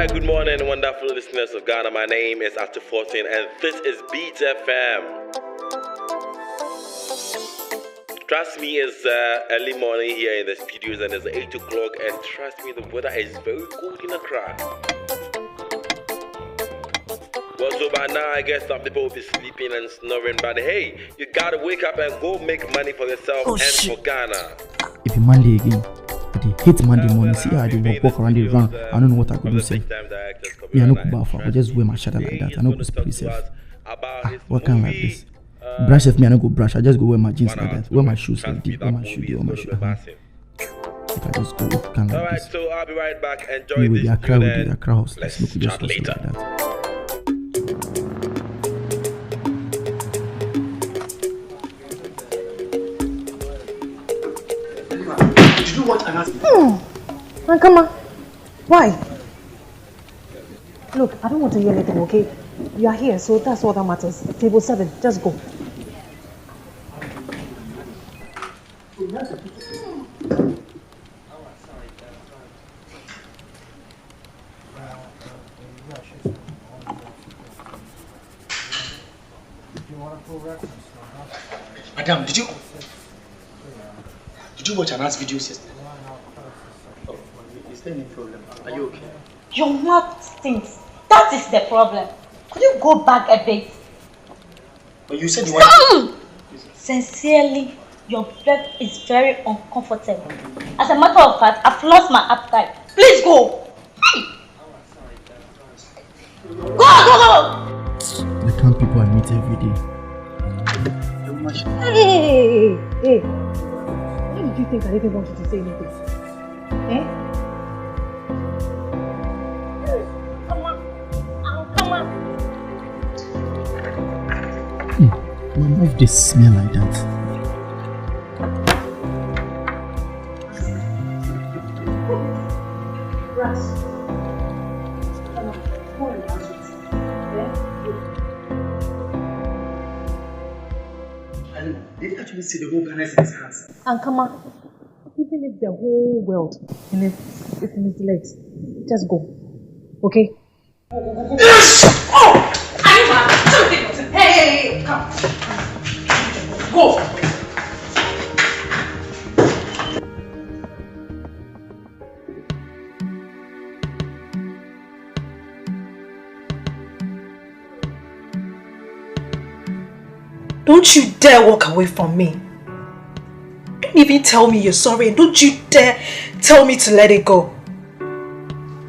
Alright, good morning, wonderful listeners of Ghana. My name is After 14 and this is Beat FM. Trust me, it's early morning here in the studios and it's 8 o'clock, and trust me, the weather is very cold in Accra. Well, so by now I guess some people will be sleeping and snoring, but hey, you gotta wake up and go make money for yourself for Ghana. If you Monday again, I hate Monday morning. See how I walk around the run. I don't know what I could do. Say, me I no go bath. I just wear my shirt like that. I no go spray safe. What kind like this? Brush if me I no go brush. I just go wear my jeans like that. Wear my shoes like this. Wear my shoes. If I just go kind like Alright, this. so I'll be right back. Enjoy Me this. with the Accra with the Accra house. Let's look just later. like that. Come on. Why? Look, I don't want to hear anything, okay? You are here, so that's all that matters. Table 7, just go. Madam, did you watch Anna's videos yesterday? Is there any problem? Are you okay? Your mouth stinks. That is the problem. Could you go back a bit? But you said you wanted... Sincerely, your breath is very uncomfortable. As a matter of fact, I've lost my appetite. Please go. Go! The kind of people I meet every day. Hey! Why did you think I didn't want you to say anything? Eh? Come on. My mouth just smell like that. Did you actually see the whole Ghana is in his hands? And come on. Even if the whole world is in his legs, just go. Okay? Yes! Oh! Hey, come. Go! Don't you dare walk away from me. Don't even tell me you're sorry, and don't you dare tell me to let it go.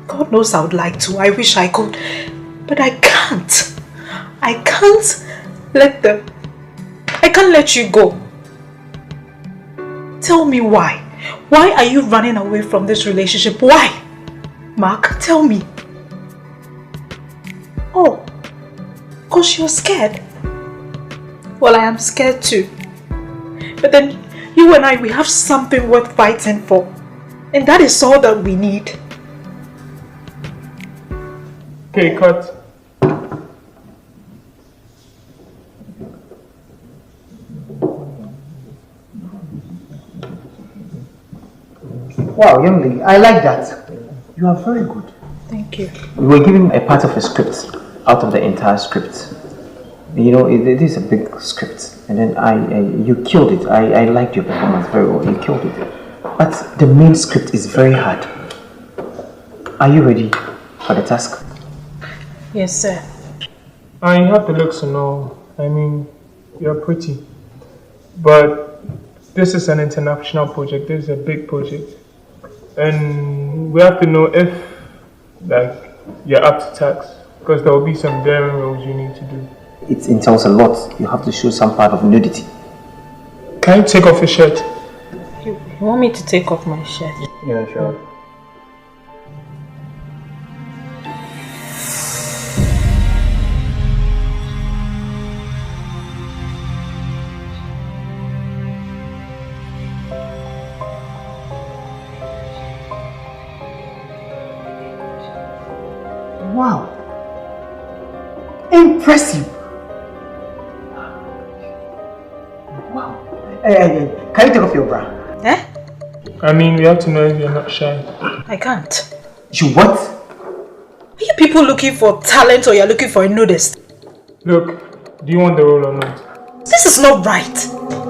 God knows I would like to. I wish I could. But I can't. I can't let you go. Tell me why. Why are you running away from this relationship? Why? Mark, tell me. Oh, because you're scared. Well, I am scared too. But then, you and I, we have something worth fighting for. And that is all that we need. Okay, cut. Wow, young lady, I like that. You are very good. Thank you. We were given a part of a script out of the entire script. You know, it is a big script, and then you killed it. I liked your performance very well. You killed it. But the main script is very hard. Are you ready for the task? Yes, sir. I have the looks to know. I mean, you're pretty. But this is an international project. This is a big project. And we have to know if, like, you're up to task. Because there will be some daring roles you need to do. It entails a lot. You have to show some part of nudity. Can you take off your shirt? You want me to take off my shirt? Yeah, sure. Wow. Impressive. Wow. Hey, can you take off your bra? Eh? I mean, we have to know if you're not shy. I can't. You what? people looking for talent or you're looking for a nudist? Look, do you want the role or not? This is not right.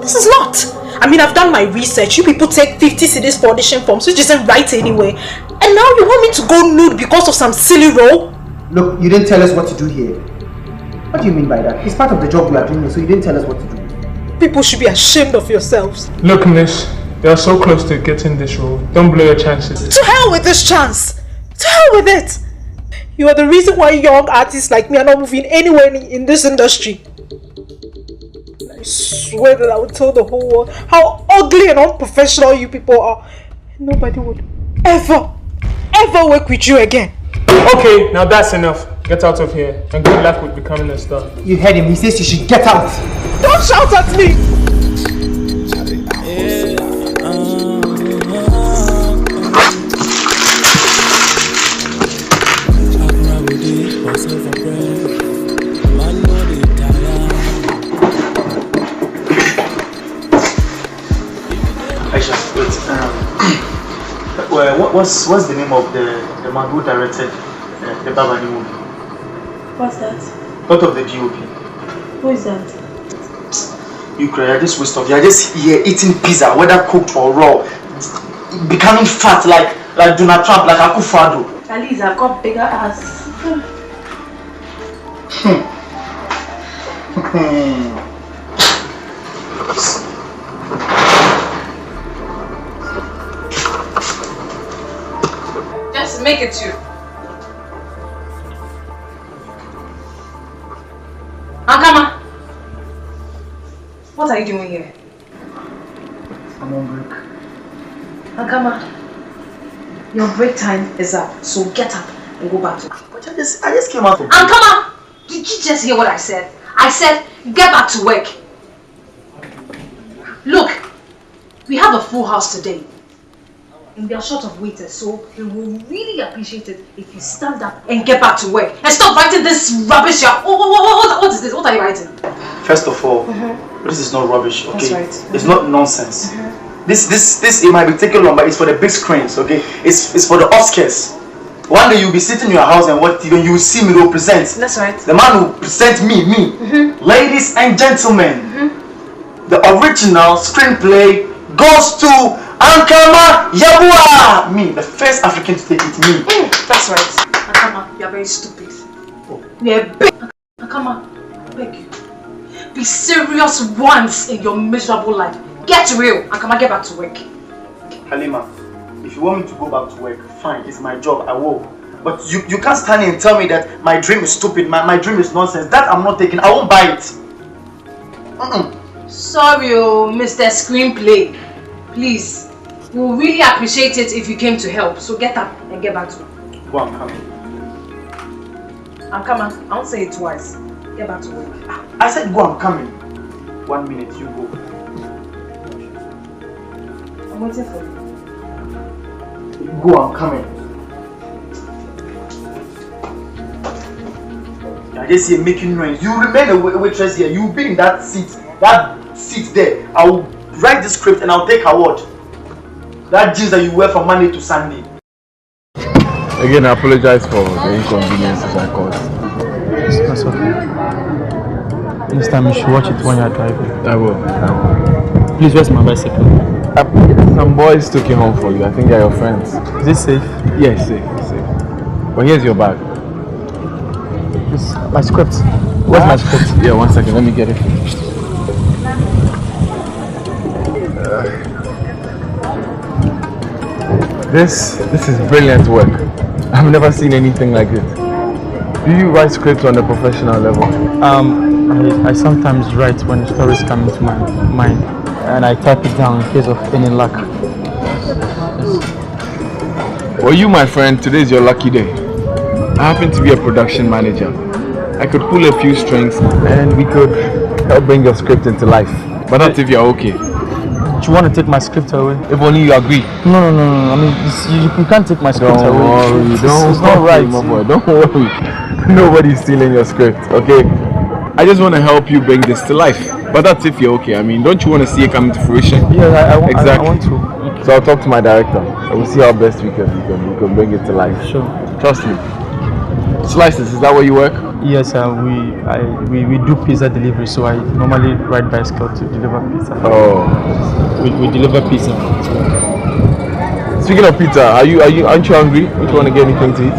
This is not. I mean, I've done my research. You people take 50 CDs for audition forms, which isn't right anyway. And now you want me to go nude because of some silly role? Look, you didn't tell us what to do here. What do you mean by that? It's part of the job we are doing, so you didn't tell us what to do. People should be ashamed of yourselves. Look, miss, you are so close to getting this role. Don't blow your chances. To hell with this chance. To hell with it. You are the reason why young artists like me are not moving anywhere in this industry. I swear that I would tell the whole world how ugly and unprofessional you people are. Nobody would ever work with you again. Okay, now that's enough. Get out of here and good luck with becoming a star. You heard him. He says you should get out. Don't shout at me. Aisha, wait. What's the name of the man who directed the Babani movie? What's that? What of the GOP? Who is that? You cry, just waste of. You're just here eating pizza, whether cooked or raw, becoming fat like Donald Trump, like Akufo-Addo. At least I've got bigger ass. Just make it you. Ankama, what are you doing here? I'm on break. Ankama, your break time is up, so get up and go back to work. But I just came out from break. Ankama, did you just hear what I said? I said, get back to work. Look, we have a full house today. And we are short of waiters, so we will really appreciate it if you stand up and get back to work. And stop writing this rubbish here. What is this? What are you writing? First of all, this is not rubbish, okay? That's right. It's not nonsense. This it might be taken long, but it's for the big screens, okay? It's for the Oscars. One day you'll be sitting in your house and watch TV and you will see me represent. That's right. The man who presents me. Ladies and gentlemen, the original screenplay goes to Ankama Yabua! Me, the first African to take it, me. That's right. Ankama, you are very stupid. You are big. Ankama, I beg you. Be serious once in your miserable life. Get real. Ankama, get back to work. Halima, if you want me to go back to work, fine, it's my job, I will. But you can't stand here and tell me that my dream is stupid, my dream is nonsense. That I'm not taking, I won't buy it. Sorry, Mr. Screenplay. Please, we will really appreciate it if you came to help. So get up and get back to work. Go, I'm coming. Ankama, I won't say it twice. Get back to work. I said go, I'm coming. 1 minute, you go. I'm waiting for you. Go, I'm coming. I just see making noise. You remain a waitress here. You've been in that seat there. I will write the script and I'll take her word. That jeans that you wear from Monday to Sunday. Again, I apologize for the inconveniences I caused. That's okay. Next time you should watch it when you're driving. I will. Please, where's my bicycle? Some boys took it home for you. I think they're your friends. Is it safe? Yes, safe. But here's your bag. This, my script. Where's my script? Yeah, 1 second. Let me get it. This is brilliant work. I've never seen anything like it. Do you write scripts on a professional level? I sometimes write when stories come into my mind, and I type it down in case of any luck. Well, you, my friend, today is your lucky day. I happen to be a production manager. I could pull a few strings and we could help bring your script into life. But not if you're okay. Do you want to take my script away? If only you agree. No. I mean, you can't take my script away. Don't worry. It's not right. My boy. Don't worry. Nobody's stealing your script, okay? I just want to help you bring this to life. But that's if you're okay. I mean, don't you want to see it come to fruition? Yeah, exactly. I want to. So I'll talk to my director and we'll see how best we can bring it to life. Sure. Trust me. Slices, is that where you work? Yes, we do pizza delivery, so I normally ride bicycle to deliver pizza. Oh. We deliver pizza. Speaking of pizza, aren't you hungry? Don't you want to get anything to eat?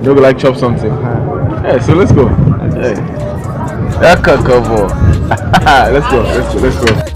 Maybe like chop something. Yeah, so let's go. Hey. Let's go.